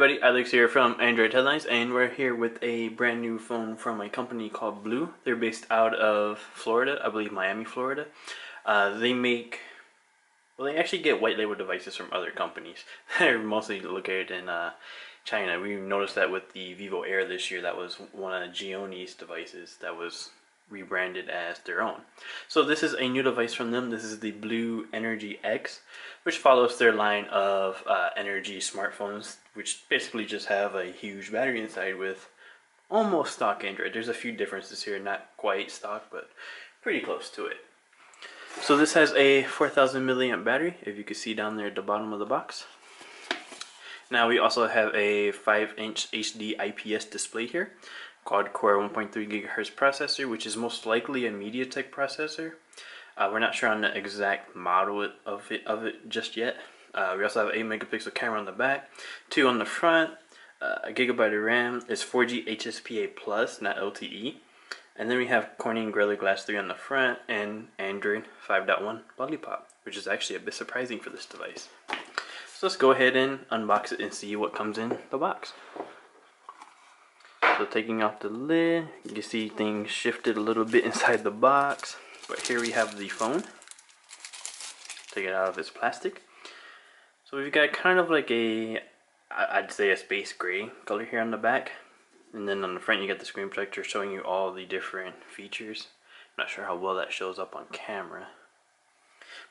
everybody, Alex here from Android Headlines, and we're here with a brand new phone from a company called BLU. They're based out of Florida, I believe Miami, Florida. They actually get white label devices from other companies. They're mostly located in China. We noticed that with the Vivo Air this year. That was one of Gioni's devices that was rebranded as their own. So this is a new device from them. This is the BLU Energy X, which follows their line of energy smartphones, which basically just have a huge battery inside with almost stock Android. There's a few differences here, not quite stock, but pretty close to it. So this has a 4,000 milliamp battery, if you can see down there at the bottom of the box. Now we also have a 5-inch HD IPS display here, quad-core 1.3 gigahertz processor, which is most likely a MediaTek processor. We're not sure on the exact model of it just yet. We also have an 8 megapixel camera on the back, 2 on the front, a gigabyte of RAM. It's 4G HSPA Plus, not LTE. And then we have Corning Gorilla Glass 3 on the front and Android 5.1 Lollipop, which is actually a bit surprising for this device. So let's go ahead and unbox it and see what comes in the box. So taking off the lid, you can see things shifted a little bit inside the box. But here we have the phone. Take it out of its plastic. So we've got kind of like I'd say a space gray color here on the back. And then on the front you get the screen protector showing you all the different features. I'm not sure how well that shows up on camera,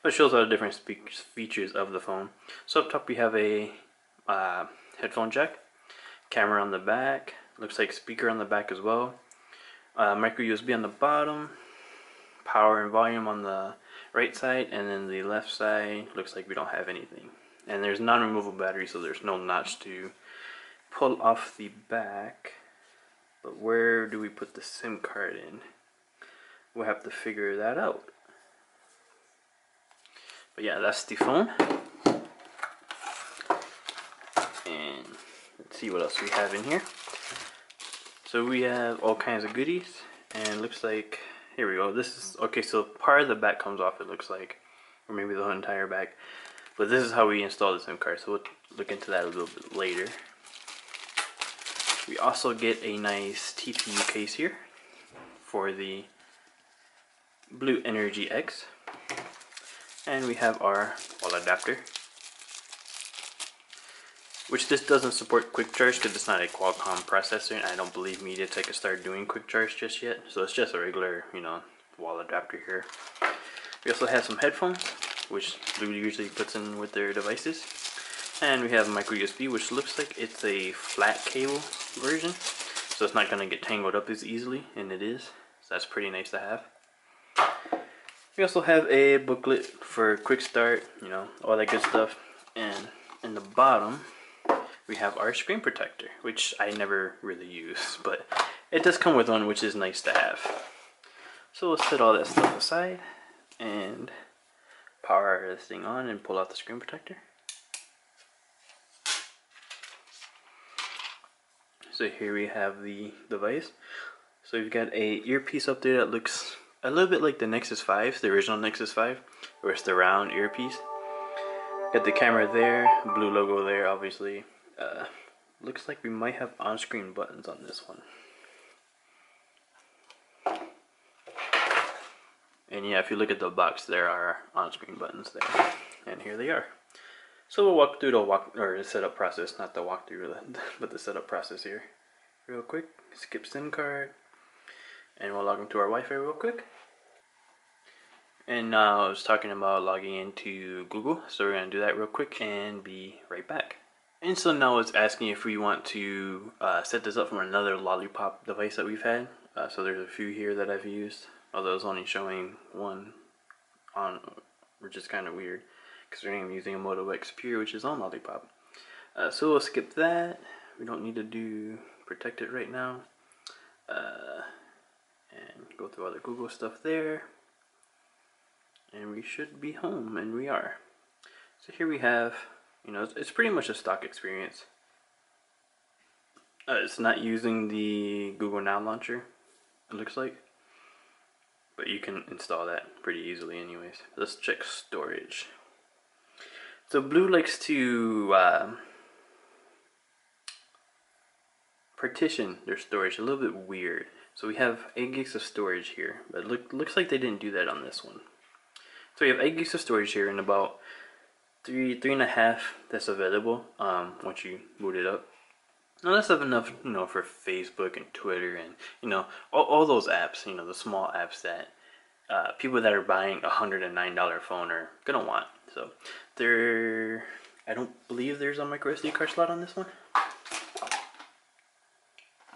but it shows all the different features of the phone. So up top we have a headphone jack, camera on the back, looks like speaker on the back as well, micro USB on the bottom, power and volume on the right side, and then the left side looks like we don't have anything. And there's non-removable battery, so there's no notch to pull off the back. But where do we put the SIM card in? We'll have to figure that out. But yeah, that's the phone. And let's see what else we have in here. So we have all kinds of goodies, and looks like, here we go. This is, okay, so part of the back comes off, it looks like, or maybe the whole entire back. But this is how we install the SIM card, so we'll look into that a little bit later. We also get a nice TPU case here for the BLU Energy X. And we have our wall adapter, which this doesn't support quick charge because it's not a Qualcomm processor, and I don't believe MediaTek has started doing quick charge just yet. So it's just a regular, wall adapter here. We also have some headphones, which BLU usually puts in with their devices. And we have micro USB, which looks like it's a flat cable version, so it's not going to get tangled up as easily, and it is. So that's pretty nice to have. We also have a booklet for quick start, all that good stuff. And in the bottom, we have our screen protector, which I never really use, but it does come with one, which is nice to have. So let's set all that stuff aside and power this thing on and pull out the screen protector. So here we have the device. So we've got a earpiece up there that looks a little bit like the Nexus 5, the original Nexus 5, where it's the round earpiece. Got the camera there, BLU logo there, obviously. Looks like we might have on-screen buttons on this one. And yeah, if you look at the box, there are on-screen buttons there, and here they are. So we'll walk through the setup process, not the walkthrough, but the setup process here, real quick. Skip SIM card, and we'll log into our Wi-Fi real quick. And now I was talking about logging into Google, so we're gonna do that real quick and be right back. And so now it's asking if we want to set this up from another Lollipop device that we've had. So there's a few here that I've used, although it's only showing one on, which is kind of weird, considering I'm using a Moto X Pure, which is on Lollipop. So we'll skip that. We don't need to do protect it right now. And go through all the Google stuff there. And we should be home, and we are. So here we have, it's pretty much a stock experience. It's not using the Google Now launcher, it looks like. But you can install that pretty easily anyways. Let's check storage. So BLU likes to partition their storage a little bit weird. So we have 8 gigs of storage here, but looks like they didn't do that on this one. So we have 8 gigs of storage here and about three and a half that's available once you boot it up. Now that's enough, for Facebook and Twitter and all those apps, the small apps that people that are buying $109 phone are gonna want. So I don't believe there's a micro SD card slot on this one.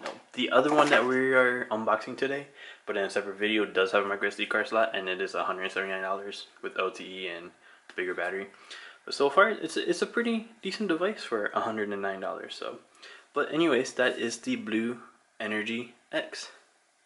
No, the other one that we are unboxing today, but in a separate video, does have a micro SD card slot, and it is $179 with LTE and bigger battery. But so far, it's a pretty decent device for $109. So, but anyways, that is the BLU Energy X.